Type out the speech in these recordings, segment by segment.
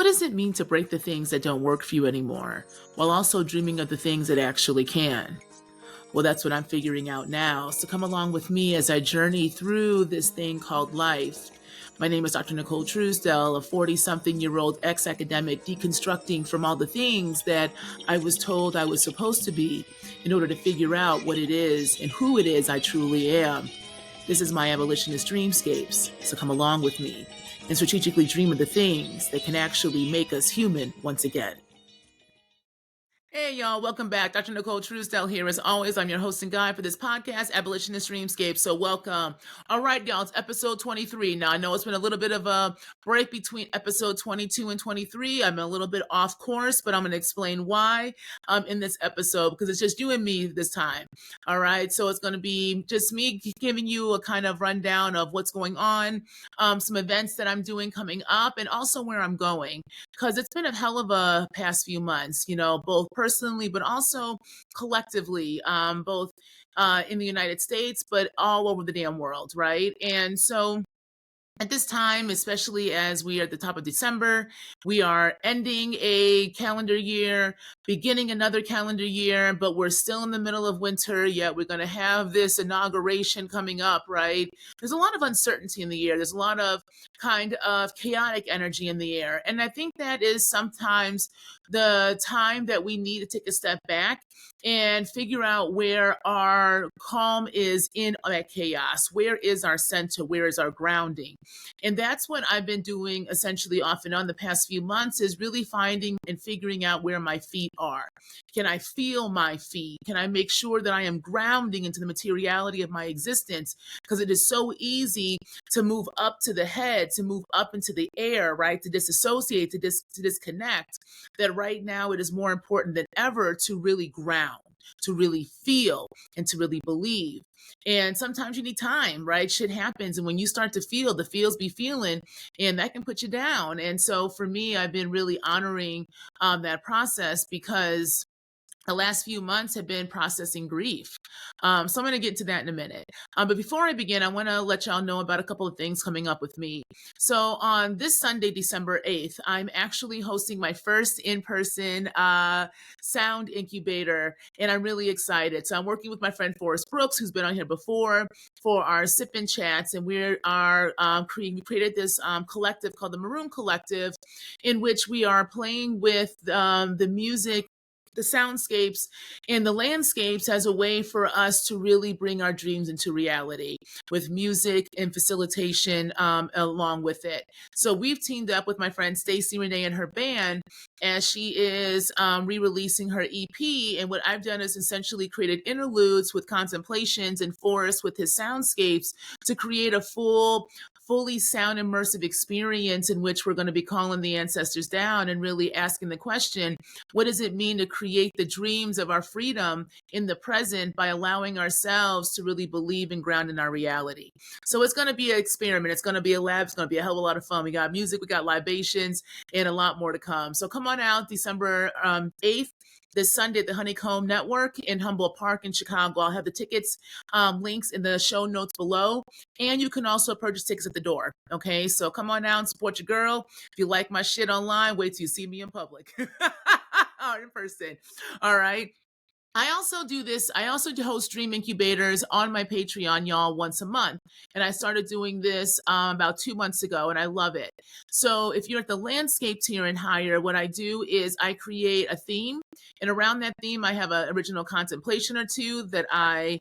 does it mean to break the things that don't work for you anymore, while also dreaming of the things that actually can? Well, that's what I'm figuring out now. So come along with me as I journey through this thing called life. My name is Dr. Nicole Truesdell, a 40-something-year-old ex-academic deconstructing from all the things that I was told I was supposed to be in order to figure out what it is and who it is I truly am. This is my abolitionist dreamscapes, so come along with me and strategically dream of the things that can actually make us human once again. Hey y'all, welcome back. Dr. Nicole Truesdell here. As always, I'm your host and guide for this podcast, Abolitionist Dreamscape. So welcome. All right, y'all, it's episode 23. Now, I know it's been a little bit of a break between episode 22 and 23. I'm a little bit off course, but I'm going to explain why in this episode, because it's just you and me this time. All right, so it's going to be just me giving you a kind of rundown of what's going on, some events that I'm doing coming up, and also where I'm going, because it's been a hell of a past few months, both personally, but also collectively, both in the United States, but all over the damn world, right? And so at this time, especially as we are at the top of December, we are ending a calendar year, beginning another calendar year, but we're still in the middle of winter, yet we're going to have this inauguration coming up, right? There's a lot of uncertainty in the air. There's a lot of kind of chaotic energy in the air. And I think that is sometimes the time that we need to take a step back and figure out where our calm is in that chaos. Where is our center? Where is our grounding? And that's what I've been doing essentially off and on the past few months, is really finding and figuring out where my feet are. Can I feel my feet? Can I make sure that I am grounding into the materiality of my existence? Because it is so easy to move up to the head, to move up into the air, right? To disassociate, to disconnect. That right now it is more important than ever to really ground, to really feel, and to really believe. And sometimes you need time, right? Shit happens. And when you start to feel, the feels be feeling, and that can put you down. And so for me, I've been really honoring that process, because the last few months have been processing grief. So I'm going to get to that in a minute. But before I begin, I want to let y'all know about a couple of things coming up with me. So on this Sunday, December 8th, I'm actually hosting my first in-person sound incubator, and I'm really excited. So I'm working with my friend Forrest Brooks, who's been on here before, for our sip-in chats, and we created this collective called the Maroon Collective, in which we are playing with the music, the soundscapes, and the landscapes as a way for us to really bring our dreams into reality, with music and facilitation along with it. So we've teamed up with my friend Stacey Renee and her band, as she is re-releasing her EP. And what I've done is essentially created interludes with contemplations, and Forrest with his soundscapes, to create a fully sound immersive experience in which we're going to be calling the ancestors down and really asking the question, what does it mean to create the dreams of our freedom in the present by allowing ourselves to really believe and ground in our reality? So it's going to be an experiment. It's going to be a lab. It's going to be a hell of a lot of fun. We got music, we got libations, and a lot more to come. So come on out December 8th. This Sunday at the Honeycomb Network in Humboldt Park in Chicago. I'll have the tickets links in the show notes below. And you can also purchase tickets at the door. Okay, so come on out and support your girl. If you like my shit online, wait till you see me in public. Or in person. All right. I also do this. I also host dream incubators on my Patreon, y'all, once a month. And I started doing this about 2 months ago, and I love it. So if you're at the landscape tier and higher, what I do is I create a theme. And around that theme, I have an original contemplation or two that I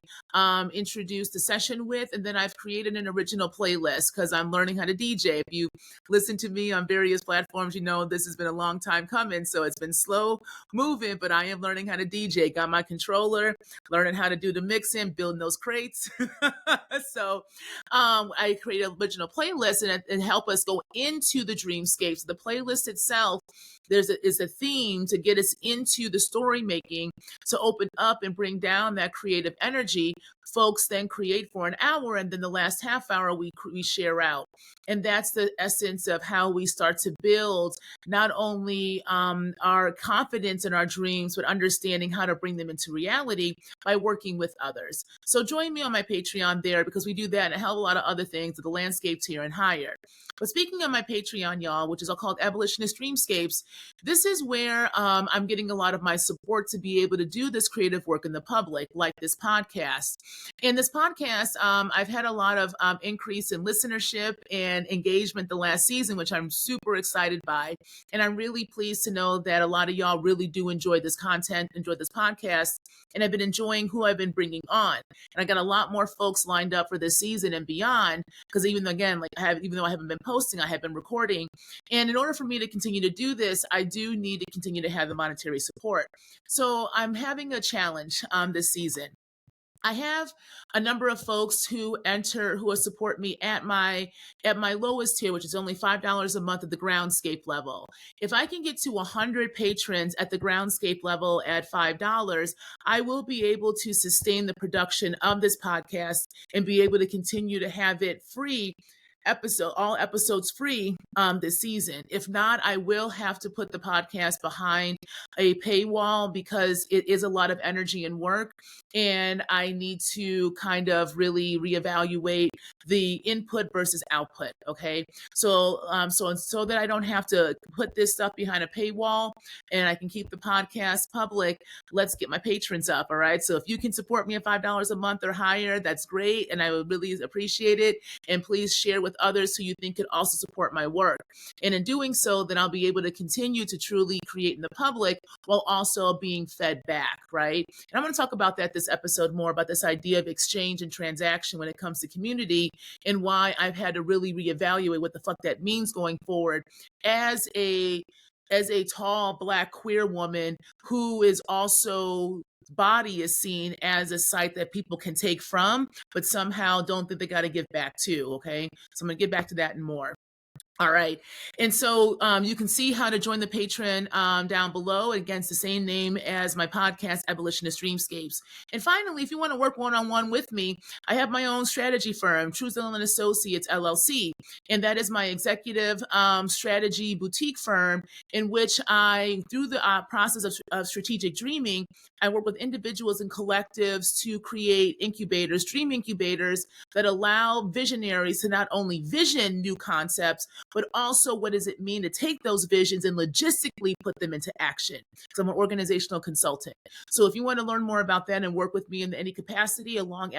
introduced the session with. And then I've created an original playlist, because I'm learning how to DJ. If you listen to me on various platforms, you know this has been a long time coming. So it's been slow moving, but I am learning how to DJ. Got my controller, learning how to do the mixing, building those crates. So I created an original playlist, and help us go into the dreamscapes. The playlist itself, is a theme to get us into the story making, to open up and bring down that creative energy. Folks then create for an hour, and then the last half hour we share out. And that's the essence of how we start to build not only our confidence in our dreams, but understanding how to bring them into reality by working with others. So join me on my Patreon there because we do that and a hell of a lot of other things with the landscapes here and higher. But speaking of my Patreon, y'all, which is all called Abolitionist Dreamscapes, this is where I'm getting a lot of my support to be able to do this creative work in the public, like this podcast. In this podcast, I've had a lot of increase in listenership and engagement the last season, which I'm super excited by. And I'm really pleased to know that a lot of y'all really do enjoy this content, enjoy this podcast, and I've been enjoying who I've been bringing on. And I got a lot more folks lined up for this season and beyond, because even again, even though I haven't been posting, I have been recording. And in order for me to continue to do this, I do need to continue to have the monetary support. So I'm having a challenge this season. I have a number of folks who will support me at my lowest tier, which is only $5 a month at the groundscape level. If I can get to 100 patrons at the groundscape level at $5, I will be able to sustain the production of this podcast and be able to continue to have it free all episodes free this season. If not, I will have to put the podcast behind a paywall because it is a lot of energy and work, and I need to kind of really reevaluate the input versus output. Okay, so so that I don't have to put this stuff behind a paywall and I can keep the podcast public, let's get my patrons up. All right, so if you can support me at $5 a month or higher, that's great, and I would really appreciate it. And please share with others who you think could also support my work. And in doing so, then I'll be able to continue to truly create in the public while also being fed back, right? And I'm going to talk about that this episode more, about this idea of exchange and transaction when it comes to community, and why I've had to really reevaluate what the fuck that means going forward as a tall Black queer woman who is also body is seen as a site that people can take from, but somehow don't think they got to give back to. Okay, so I'm gonna get back to that and more. All right. And so you can see how to join the Patreon down below. Again, it's the same name as my podcast, Abolitionist Dreamscapes. And finally, if you want to work one-on-one with me, I have my own strategy firm, Truesdell Associates, LLC. And that is my executive strategy boutique firm in which through the process of strategic dreaming, I work with individuals and collectives to create incubators, dream incubators that allow visionaries to not only vision new concepts, but also what does it mean to take those visions and logistically put them into action? So I'm an organizational consultant. So if you want to learn more about that and work with me in any capacity along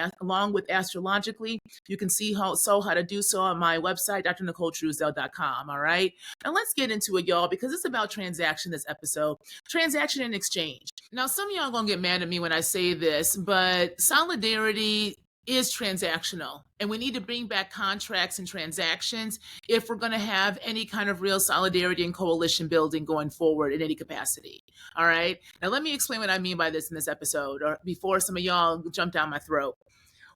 with astrologically, you can see how to do so on my website, drnicoletruesdell.com. All right. Now let's get into it, y'all, because it's about transaction this episode. Transaction and exchange. Now, some of y'all are going to get mad at me when I say this, but solidarity is transactional, and we need to bring back contracts and transactions if we're going to have any kind of real solidarity and coalition building going forward in any capacity. All right. Now, let me explain what I mean by this in this episode, or before some of y'all jump down my throat.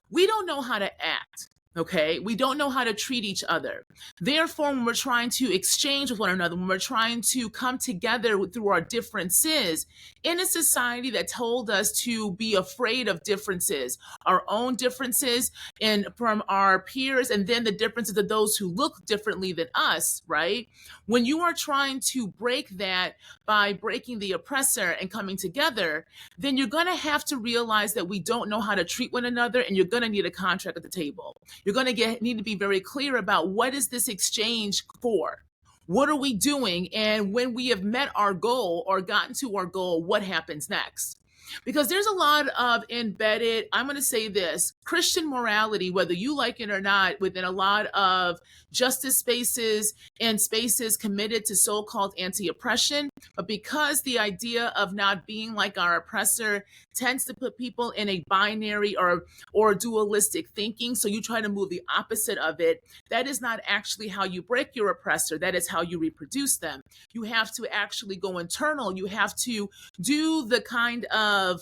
We don't know how to act. Okay, we don't know how to treat each other. Therefore, when we're trying to exchange with one another, when we're trying to come together through our differences in a society that told us to be afraid of differences, our own differences and from our peers, and then the differences of those who look differently than us, right? When you are trying to break that by breaking the oppressor and coming together, then you're going to have to realize that we don't know how to treat one another, and you're going to need a contract at the table. You're going to need to be very clear about what is this exchange for? What are we doing? And when we have met our goal or gotten to our goal, what happens next? Because there's a lot of embedded, I'm going to say this, Christian morality, whether you like it or not, within a lot of justice spaces and spaces committed to so-called anti-oppression. But because the idea of not being like our oppressor tends to put people in a binary or dualistic thinking, so you try to move the opposite of it, that is not actually how you break your oppressor. That is how you reproduce them. You have to actually go internal. You have to do the kind of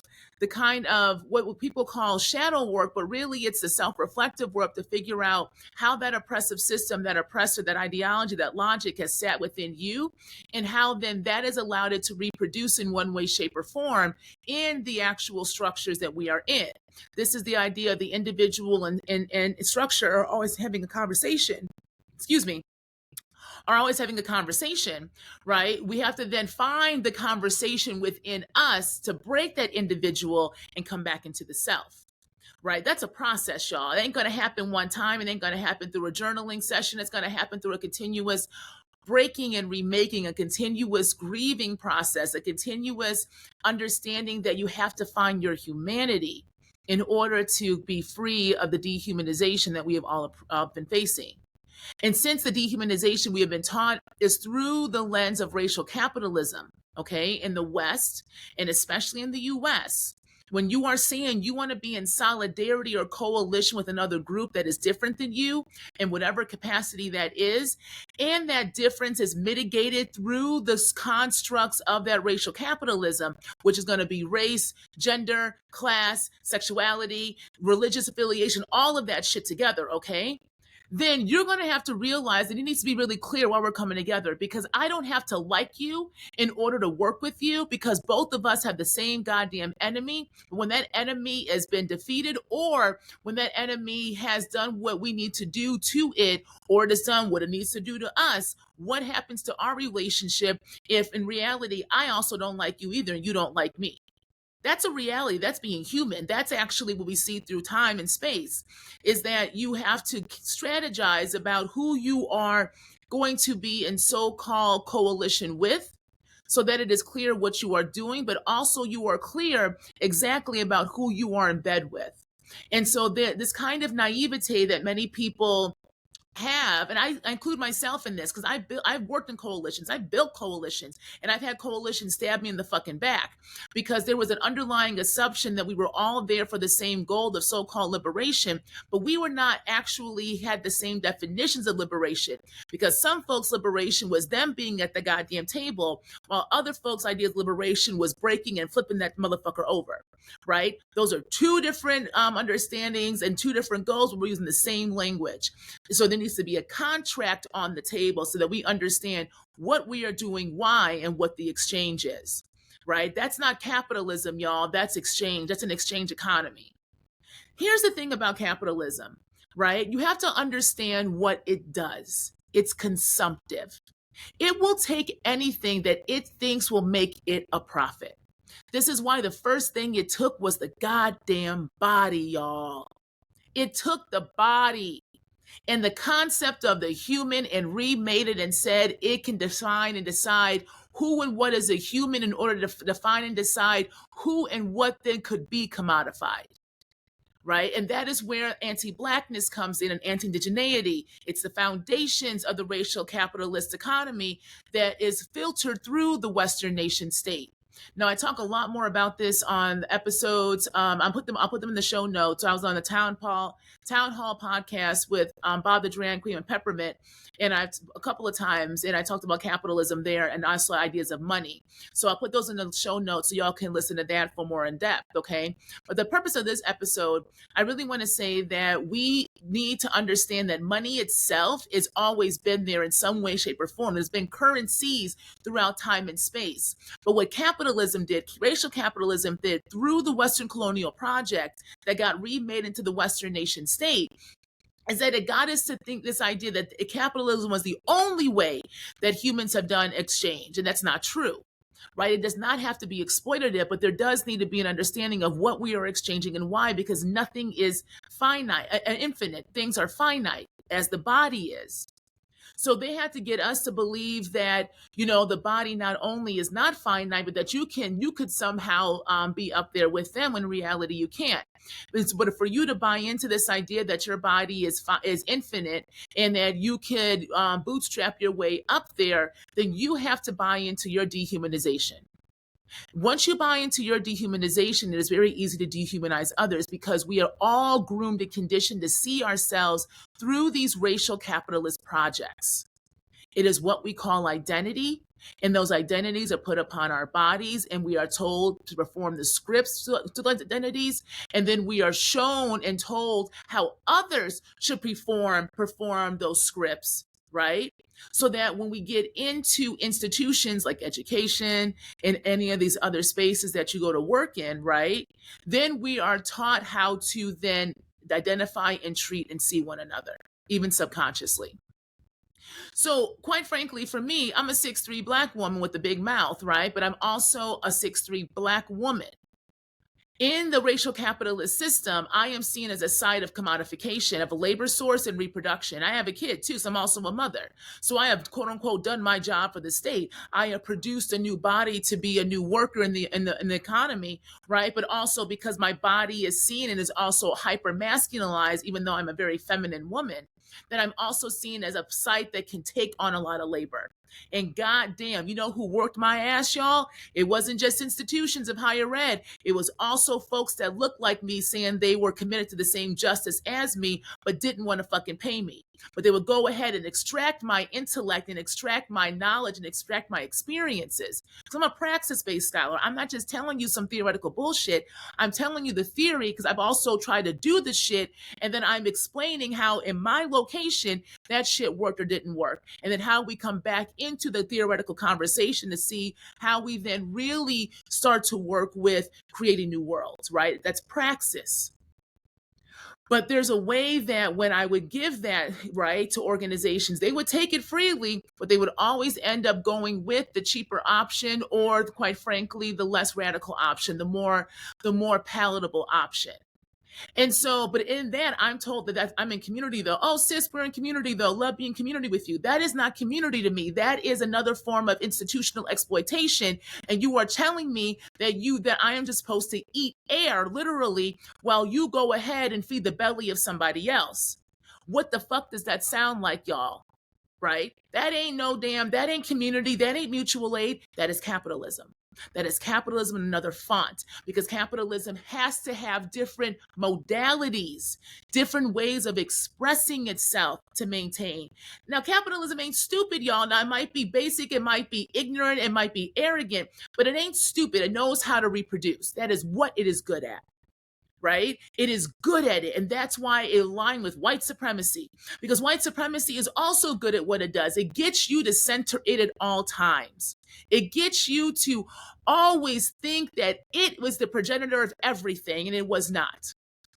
what people call shadow work, but really it's the self-reflective work to figure out how that oppressive system, that oppressor, that ideology, that logic has sat within you, and how then that has allowed it to reproduce in one way, shape, or form in the actual structures that we are in. This is the idea of the individual and structure are always having a conversation. Are always having a conversation, right? We have to then find the conversation within us to break that individual and come back into the self. right? That's a process, y'all. It ain't going to happen one time. It ain't going to happen through a journaling session. It's going to happen through a continuous breaking and remaking, a continuous grieving process, a continuous understanding that you have to find your humanity in order to be free of the dehumanization that we have all been facing. And since the dehumanization we have been taught is through the lens of racial capitalism, okay, in the West, and especially in the US, when you are saying you want to be in solidarity or coalition with another group that is different than you, in whatever capacity that is, and that difference is mitigated through the constructs of that racial capitalism, which is going to be race, gender, class, sexuality, religious affiliation, all of that shit together, okay? Then you're going to have to realize that it needs to be really clear why we're coming together, because I don't have to like you in order to work with you, because both of us have the same goddamn enemy. When that enemy has been defeated, or when that enemy has done what we need to do to it, or it has done what it needs to do to us, what happens to our relationship if in reality I also don't like you either and you don't like me? That's a reality. That's being human. That's actually what we see through time and space, is that you have to strategize about who you are going to be in so-called coalition with, so that it is clear what you are doing, but also you are clear exactly about who you are in bed with. And so this kind of naivete that many people have, and I include myself in this, because I've worked in coalitions, I've built coalitions, and I've had coalitions stab me in the fucking back, because there was an underlying assumption that we were all there for the same goal of so-called liberation, but we were not actually had the same definitions of liberation, because some folks' liberation was them being at the goddamn table, while other folks' idea of liberation was breaking and flipping that motherfucker over, right? Those are two different understandings and two different goals, but we're using the same language. So there needs to be a contract on the table so that we understand what we are doing, why, and what the exchange is, right? That's not capitalism, y'all. That's exchange. That's an exchange economy. Here's the thing about capitalism, right? You have to understand what it does. It's consumptive. It will take anything that it thinks will make it a profit. This is why the first thing it took was the goddamn body, y'all. It took the body and the concept of the human and remade it and said it can define and decide who and what is a human in order to define and decide who and what then could be commodified. Right. And that is where anti-Blackness comes in, and anti-indigeneity. It's the foundations of the racial capitalist economy that is filtered through the Western nation state. Now, I talk a lot more about this on the episodes. I'll put them in the show notes. I was on the Town Hall podcast with Bob the Drag Queen and Peppermint, and a couple of times, and I talked about capitalism there and also ideas of money. So I'll put those in the show notes so y'all can listen to that for more in depth. Okay. But the purpose of this episode, I really want to say that we need to understand that money itself has always been there in some way, shape, or form. There's been currencies throughout time and space. But what capitalism did, racial capitalism did through the Western colonial project that got remade into the Western nation state, is that it got us to think this idea that capitalism was the only way that humans have done exchange. And that's not true, right? It does not have to be exploitative, but there does need to be an understanding of what we are exchanging and why, because nothing is finite, infinite. Things are finite, as the body is. So they had to get us to believe that, the body not only is not finite, but that you could somehow be up there with them, when in reality you can't. But for you to buy into this idea that your body is infinite and that you could bootstrap your way up there, then you have to buy into your dehumanization. Once you buy into your dehumanization, it is very easy to dehumanize others, because we are all groomed and conditioned to see ourselves through these racial capitalist projects. It is what we call identity, and those identities are put upon our bodies, and we are told to perform the scripts to those identities, and then we are shown and told how others should perform those scripts, right? So that when we get into institutions like education and any of these other spaces that you go to work in, right, then we are taught how to then identify and treat and see one another, even subconsciously. So quite frankly, for me, I'm a 6'3" Black woman with a big mouth, right? But I'm also a 6'3" Black woman. In the racial capitalist system, I am seen as a site of commodification of a labor source and reproduction. I have a kid too, so I'm also a mother. So I have quote unquote done my job for the state. I have produced a new body to be a new worker in the economy, right? But also because my body is seen and is also hyper masculinized, even though I'm a very feminine woman, that I'm also seen as a site that can take on a lot of labor. And goddamn, you know who worked my ass, y'all? It wasn't just institutions of higher ed. It was also folks that looked like me saying they were committed to the same justice as me, but didn't want to fucking pay me. But they would go ahead and extract my intellect and extract my knowledge and extract my experiences. Because I'm a praxis-based scholar. I'm not just telling you some theoretical bullshit. I'm telling you the theory because I've also tried to do the shit, and then I'm explaining how in my location that shit worked or didn't work. And then how we come back into the theoretical conversation to see how we then really start to work with creating new worlds, right? That's praxis. But there's a way that when I would give that, right, to organizations, they would take it freely, but they would always end up going with the cheaper option or, quite frankly, the less radical option, the more palatable option. And so, but in that, I'm told that I'm in community though. Oh, sis, we're in community though. Love being in community with you. That is not community to me. That is another form of institutional exploitation. And you are telling me that I am just supposed to eat air, literally, while you go ahead and feed the belly of somebody else. What the fuck does that sound like, y'all? Right? That ain't community. That ain't mutual aid. That is capitalism. That is capitalism in another font, because capitalism has to have different modalities, different ways of expressing itself to maintain. Now, capitalism ain't stupid, y'all. Now, it might be basic, it might be ignorant, it might be arrogant, but it ain't stupid. It knows how to reproduce. That is what it is good at. Right? It is good at it. And that's why it aligned with white supremacy, because white supremacy is also good at what it does. It gets you to center it at all times. It gets you to always think that it was the progenitor of everything, and it was not.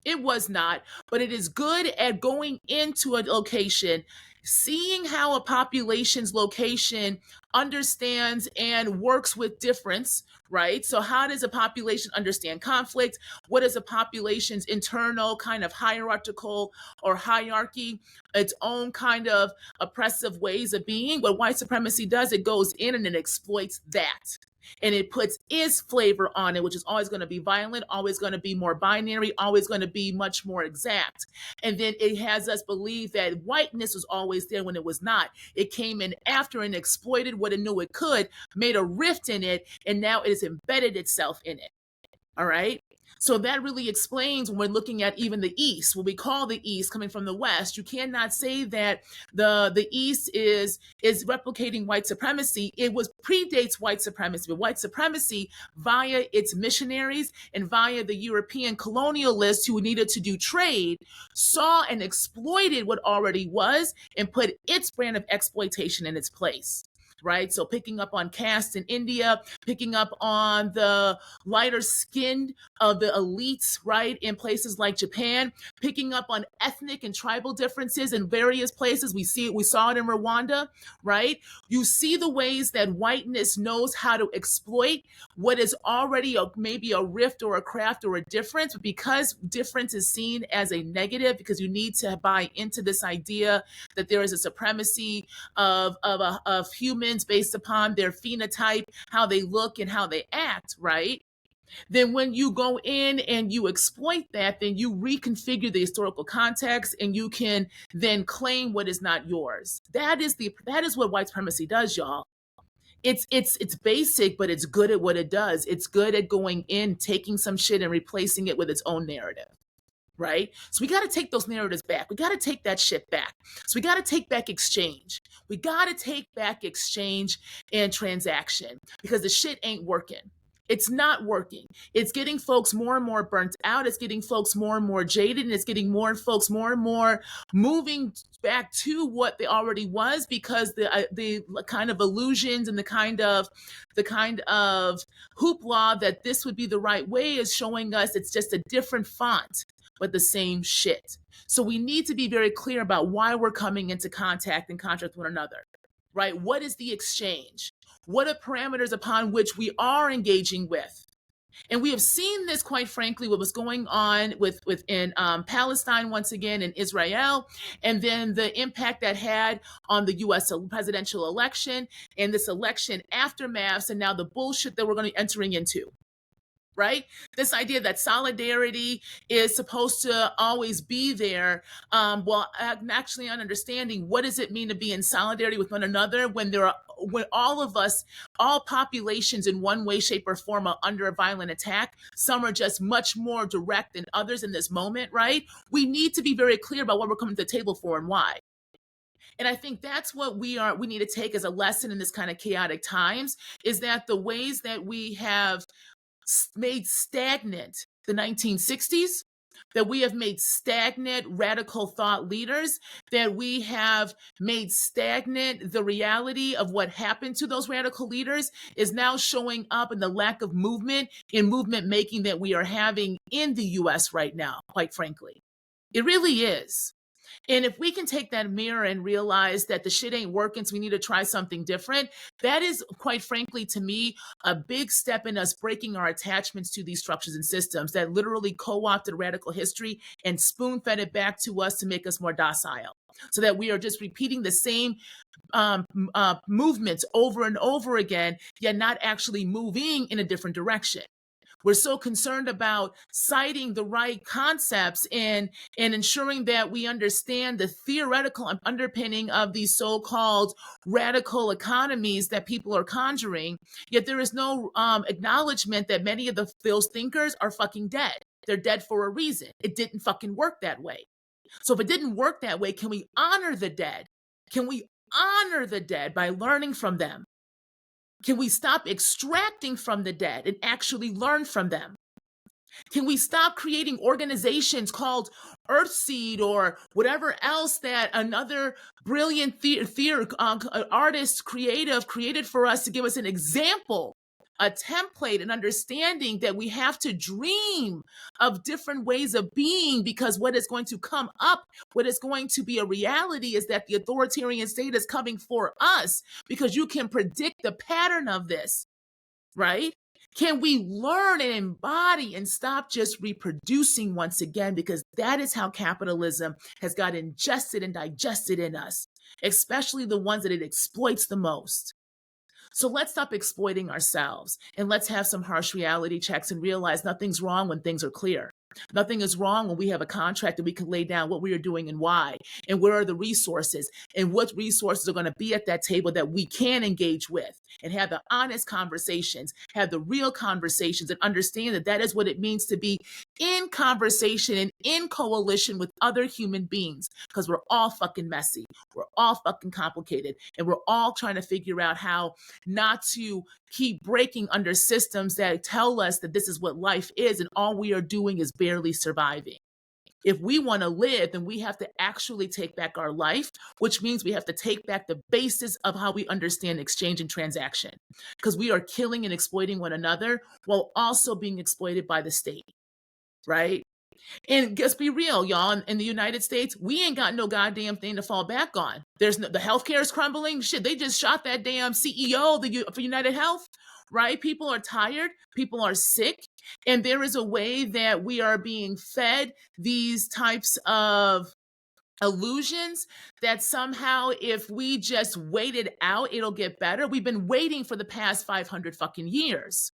It was not, but it is good at going into a location, seeing how a population's location understands and works with difference, right? So, how does a population understand conflict? What is a population's internal kind of hierarchical or hierarchy, its own kind of oppressive ways of being? What white supremacy does, it goes in and it exploits that. And it puts its flavor on it, which is always going to be violent, always going to be more binary, always going to be much more exact. And then it has us believe that whiteness was always there when it was not. It came in after and exploited what it knew it could, made a rift in it, and now it has embedded itself in it. All right. So that really explains when we're looking at even the East, what we call the East coming from the West. You cannot say that the East is replicating white supremacy. It was predates white supremacy, but white supremacy via its missionaries and via the European colonialists who needed to do trade saw and exploited what already was and put its brand of exploitation in its place. Right? So picking up on caste in India, picking up on the lighter skinned of the elites, right? In places like Japan, picking up on ethnic and tribal differences in various places. We saw it in Rwanda, right? You see the ways that whiteness knows how to exploit what is already maybe a rift or a craft or a difference, but because difference is seen as a negative, because you need to buy into this idea that there is a supremacy of humans based upon their phenotype, how they look and how they act, right? Then when you go in and you exploit that, then you reconfigure the historical context and you can then claim what is not yours. That is what white supremacy does, y'all. It's basic, but it's good at what it does. It's good at going in, taking some shit and replacing it with its own narrative. Right? So we got to take those narratives back. We got to take that shit back. So we got to take back exchange. We got to take back exchange and transaction, because the shit ain't working. It's not working. It's getting folks more and more burnt out. It's getting folks more and more jaded, and it's getting more folks more and more moving back to what they already was, because the kind of illusions and the kind of hoopla that this would be the right way is showing us it's just a different font, but the same shit. So we need to be very clear about why we're coming into contact and contract with one another, right? What is the exchange? What are parameters upon which we are engaging with? And we have seen this, quite frankly, what was going on within Palestine once again, in Israel, and then the impact that had on the U.S. presidential election and this election aftermath, and now the bullshit that we're going to be entering into. Right? This idea that solidarity is supposed to always be there, while actually understanding what does it mean to be in solidarity with one another when all of us, all populations in one way, shape, or form are under a violent attack. Some are just much more direct than others in this moment, right? We need to be very clear about what we're coming to the table for and why. And I think that's what we need to take as a lesson in this kind of chaotic times, is that the ways that we have made stagnant the 1960s, that we have made stagnant radical thought leaders, that we have made stagnant the reality of what happened to those radical leaders, is now showing up in the lack of movement in movement making that we are having in the US right now, quite frankly. It really is. And if we can take that mirror and realize that the shit ain't working, so we need to try something different, that is, quite frankly, to me, a big step in us breaking our attachments to these structures and systems that literally co-opted radical history and spoon-fed it back to us to make us more docile. So that we are just repeating the same movements over and over again, yet not actually moving in a different direction. We're so concerned about citing the right concepts and ensuring that we understand the theoretical underpinning of these so-called radical economies that people are conjuring. Yet there is no acknowledgement that many of those thinkers are fucking dead. They're dead for a reason. It didn't fucking work that way. So if it didn't work that way, can we honor the dead? Can we honor the dead by learning from them? Can we stop extracting from the dead and actually learn from them? Can we stop creating organizations called Earthseed or whatever else that another brilliant artist, creative, created for us to give us an example, a template, an understanding that we have to dream of different ways of being, because what is going to come up, what is going to be a reality, is that the authoritarian state is coming for us, because you can predict the pattern of this, right? Can we learn and embody and stop just reproducing once again? Because that is how capitalism has got ingested and digested in us, especially the ones that it exploits the most. So let's stop exploiting ourselves, and let's have some harsh reality checks and realize nothing's wrong when things are clear. Nothing is wrong when we have a contract and we can lay down what we are doing and why, and where are the resources, and what resources are going to be at that table that we can engage with, and have the honest conversations, have the real conversations, and understand that that is what it means to be in conversation and in coalition with other human beings, because we're all fucking messy. We're all fucking complicated, and we're all trying to figure out how not to keep breaking under systems that tell us that this is what life is, and all we are doing is barely surviving. If we want to live, then we have to actually take back our life, which means we have to take back the basis of how we understand exchange and transaction, because we are killing and exploiting one another while also being exploited by the state, right? And let's be real, y'all. In the United States, we ain't got no goddamn thing to fall back on. There's no, the healthcare is crumbling. Shit, they just shot that damn CEO for United Health, right? People are tired. People are sick. And there is a way that we are being fed these types of illusions that somehow if we just wait it out, it'll get better. We've been waiting for the past 500 fucking years.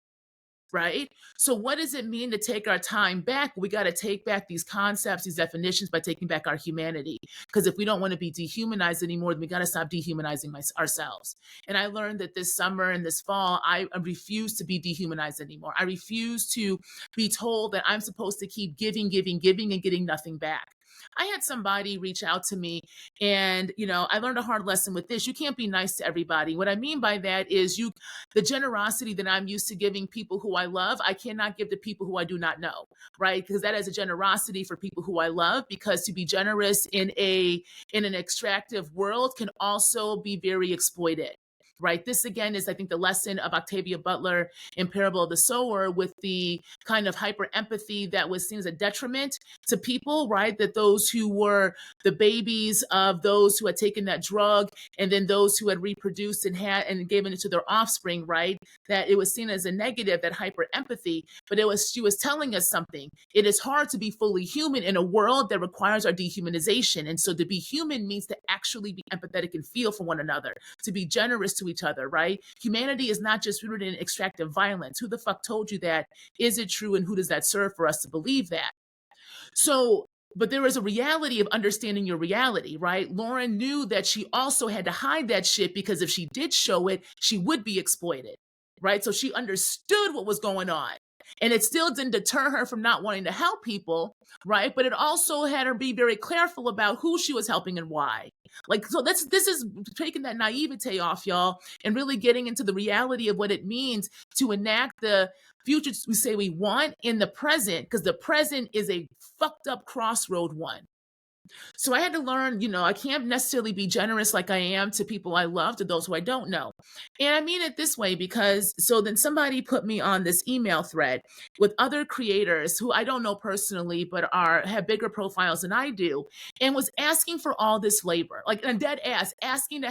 Right? So what does it mean to take our time back? We got to take back these concepts, these definitions, by taking back our humanity. Because if we don't want to be dehumanized anymore, then we got to stop dehumanizing ourselves. And I learned that this summer and this fall, I refuse to be dehumanized anymore. I refuse to be told that I'm supposed to keep giving, giving, giving, and getting nothing back. I had somebody reach out to me, and I learned a hard lesson with this. You can't be nice to everybody. What I mean by that is the generosity that I'm used to giving people who I love, I cannot give to people who I do not know, right? Because that is a generosity for people who I love, because to be generous in an extractive world can also be very exploited. right? This again is, I think, the lesson of Octavia Butler in Parable of the Sower, with the kind of hyper empathy that was seen as a detriment to people, right? That those who were the babies of those who had taken that drug, and then those who had reproduced and had and given it to their offspring, right? That it was seen as a negative, that hyper empathy. But she was telling us something. It is hard to be fully human in a world that requires our dehumanization. And so to be human means to actually be empathetic and feel for one another, to be generous to each other, right? Humanity is not just rooted in extractive violence. Who the fuck told you that? Is it true? And who does that serve for us to believe that? So, but there is a reality of understanding your reality, right? Lauren knew that she also had to hide that shit, because if she did show it, she would be exploited, right? So she understood what was going on. And it still didn't deter her from not wanting to help people, right? But it also had her be very careful about who she was helping and why. Like, so this is taking that naivete off, y'all, and really getting into the reality of what it means to enact the future we say we want in the present, because the present is a fucked up crossroad one. So I had to learn, I can't necessarily be generous like I am to people I love, to those who I don't know. And I mean it this way because so then somebody put me on this email thread with other creators who I don't know personally, but have bigger profiles than I do, and was asking for all this labor, like a dead ass, asking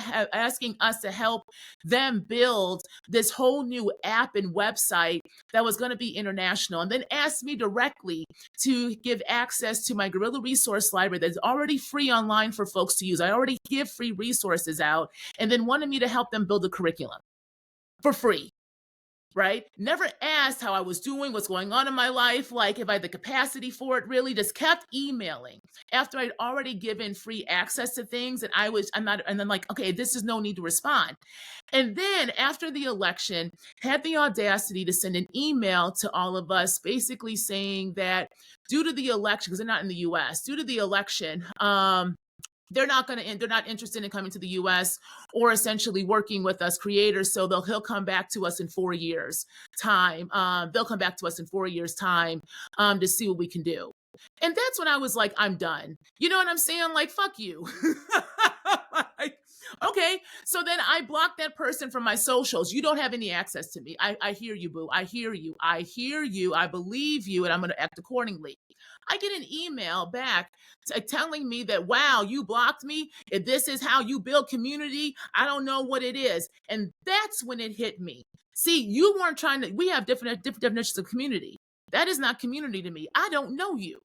us to help them build this whole new app and website that was going to be international, and then asked me directly to give access to my Guerrilla Resource Library that's already free online for folks to use. I already give free resources out, and then wanted me to help them build a curriculum for free, right? Never asked how I was doing, what's going on in my life, like if I had the capacity for it, really just kept emailing after I'd already given free access to things. And and then like, okay, this is no need to respond. And then after the election, had the audacity to send an email to all of us, basically saying that due to the election, because they're not in the US, due to the election, they're not interested in coming to the US or essentially working with us creators. So he'll come back to us in 4 years time. They'll come back to us in 4 years time to see what we can do. And that's when I was like, I'm done. You know what I'm saying? Like, fuck you. Like, okay. So then I blocked that person from my socials. You don't have any access to me. I hear you, boo. I hear you. I hear you. I believe you. And I'm going to act accordingly. I get an email back telling me that, wow, you blocked me. If this is how you build community, I don't know what it is. And that's when it hit me. See, you weren't trying to, we have different definitions of community. That is not community to me. I don't know you.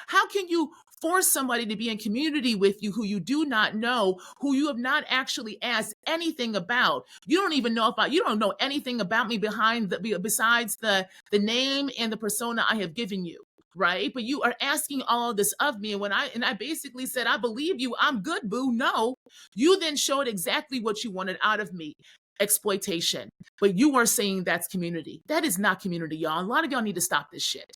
How can you force somebody to be in community with you who you do not know, who you have not actually asked anything about? You don't even know you don't know anything about me besides the name and the persona I have given you. Right. But you are asking all of this of me. And I basically said, I believe you. I'm good, boo. No. You then showed exactly what you wanted out of me. Exploitation. But you are saying that's community. That is not community, y'all. A lot of y'all need to stop this shit.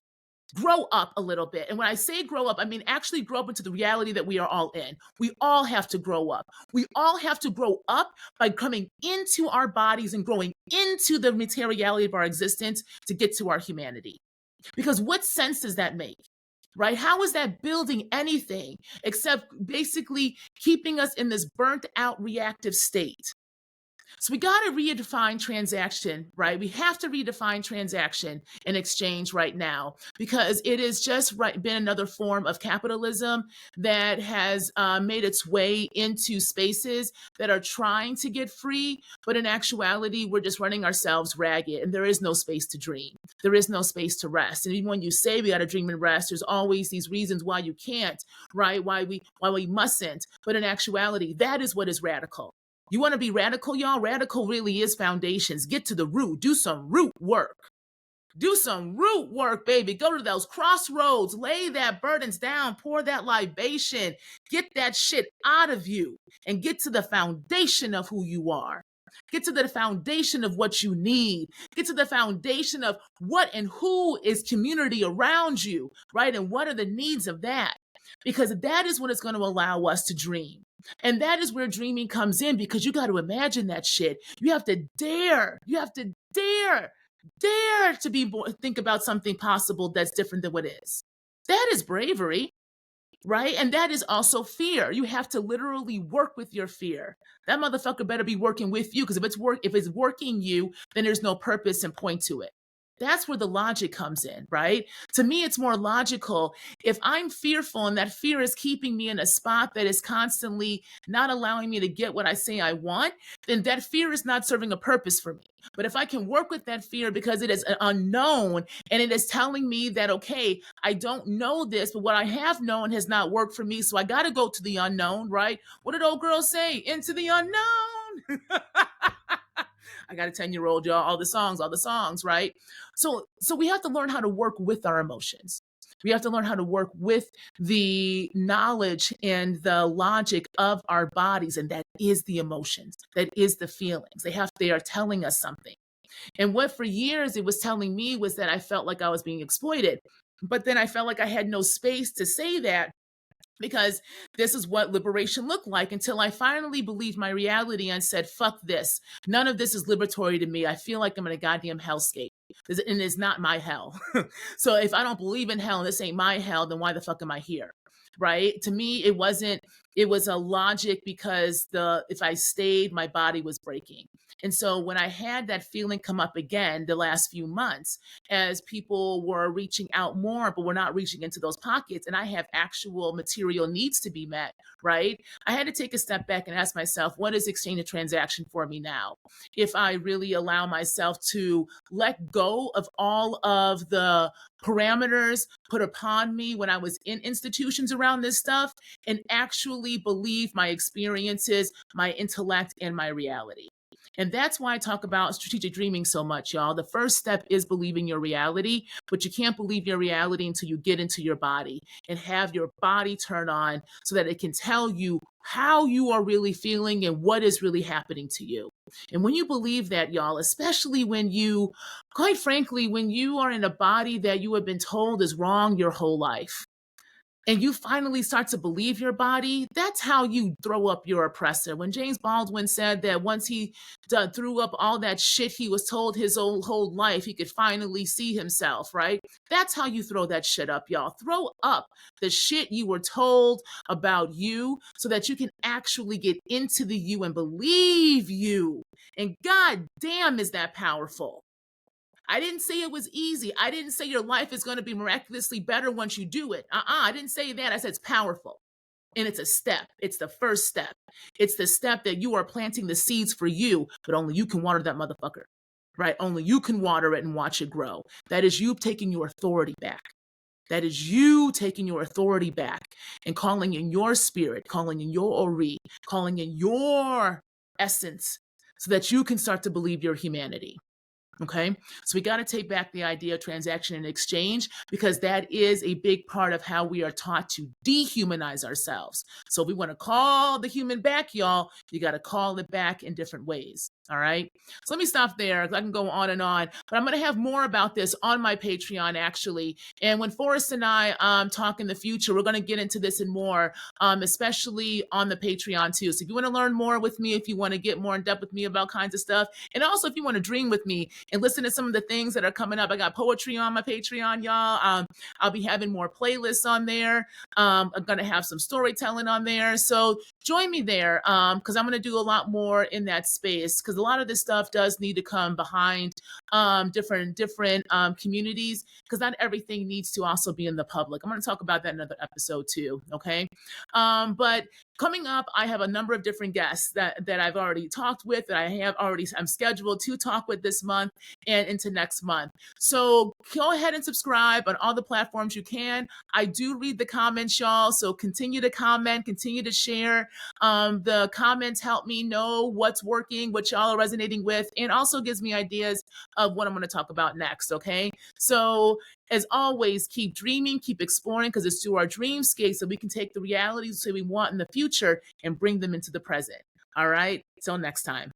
Grow up a little bit. And when I say grow up, I mean actually grow up into the reality that we are all in. We all have to grow up. We all have to grow up by coming into our bodies and growing into the materiality of our existence to get to our humanity. Because what sense does that make? Right? How is that building anything except basically keeping us in this burnt out reactive state? So we got to redefine transaction, right? We have to redefine transaction and exchange right now, because it is just been another form of capitalism that has made its way into spaces that are trying to get free. But in actuality, we're just running ourselves ragged, and there is no space to dream. There is no space to rest. And even when you say we got to dream and rest, there's always these reasons why you can't, right? Why we mustn't. But in actuality, that is what is radical. You want to be radical, y'all? Radical really is foundations. Get to the root. Do some root work. Do some root work, baby. Go to those crossroads. Lay that burdens down. Pour that libation. Get that shit out of you and get to the foundation of who you are. Get to the foundation of what you need. Get to the foundation of what and who is community around you, right? And what are the needs of that? Because that is what is going to allow us to dream. And that is where dreaming comes in, because you got to imagine that shit. You have to dare. You have to dare to think about something possible that's different than what is. That is bravery. right? And that is also fear. You have to literally work with your fear. That motherfucker better be working with you, because if it's working you, then there's no purpose and point to it. That's where the logic comes in, right? To me, it's more logical. If I'm fearful and that fear is keeping me in a spot that is constantly not allowing me to get what I say I want, then that fear is not serving a purpose for me. But if I can work with that fear because it is an unknown and it is telling me that, okay, I don't know this, but what I have known has not worked for me. So I got to go to the unknown, right? What did old girl say? Into the unknown. I got a 10-year-old, y'all, all the songs, right? So we have to learn how to work with our emotions. We have to learn how to work with the knowledge and the logic of our bodies. And that is the emotions. That is the feelings. They are telling us something. And what for years it was telling me was that I felt like I was being exploited. But then I felt like I had no space to say that, because this is what liberation looked like, until I finally believed my reality and said, fuck this. None of this is liberatory to me. I feel like I'm in a goddamn hellscape. And it's not my hell. So if I don't believe in hell and this ain't my hell, then why the fuck am I here? Right? To me, it wasn't, it was a logic, because if I stayed, my body was breaking. And so when I had that feeling come up again the last few months, as people were reaching out more, but we're not reaching into those pockets, and I have actual material needs to be met, right? I had to take a step back and ask myself, what is exchange and transaction for me now? If I really allow myself to let go of all of the parameters put upon me when I was in institutions around this stuff, and actually believe my experiences, my intellect, and my reality. And that's why I talk about strategic dreaming so much, y'all. The first step is believing your reality, but you can't believe your reality until you get into your body and have your body turn on so that it can tell you how you are really feeling and what is really happening to you. And when you believe that, y'all, especially when you, quite frankly, when you are in a body that you have been told is wrong your whole life, and you finally start to believe your body, that's how you throw up your oppressor. When James Baldwin said that once he threw up all that shit he was told his whole life, he could finally see himself, right? That's how you throw that shit up, y'all. Throw up the shit you were told about you so that you can actually get into the you and believe you. And god damn, is that powerful. I didn't say it was easy. I didn't say your life is going to be miraculously better once you do it. I didn't say that. I said it's powerful. And it's a step. It's the first step. It's the step that you are planting the seeds for you, but only you can water that motherfucker, right? Only you can water it and watch it grow. That is you taking your authority back. That is you taking your authority back and calling in your spirit, calling in your ori, calling in your essence, so that you can start to believe your humanity. Okay, so we got to take back the idea of transaction and exchange, because that is a big part of how we are taught to dehumanize ourselves. So if we want to call the human back, y'all, you got to call it back in different ways. All right, so let me stop there. I can go on and on, but I'm going to have more about this on my Patreon, actually. And when Forrest and I talk in the future, we're going to get into this and more, especially on the Patreon too. So if you want to learn more with me, if you want to get more in depth with me about kinds of stuff, and also if you want to dream with me and listen to some of the things that are coming up, I got poetry on my Patreon, y'all. I'll be having more playlists on there. I'm going to have some storytelling on there. So join me there, because I'm going to do a lot more in that space, because a lot of this stuff does need to come behind different communities, because not everything needs to also be in the public. I'm going to talk about that in another episode too, okay? But coming up, I have a number of different guests that I've already talked with, that I'm scheduled to talk with this month and into next month. So go ahead and subscribe on all the platforms you can. I do read the comments, y'all, so continue to comment, continue to share. The comments help me know what's working, what y'all are resonating with, and also gives me ideas of what I'm going to talk about next, okay? So as always, keep dreaming, keep exploring, because it's through our dreamscapes that we can take the realities that we want in the future and bring them into the present. All right, till next time.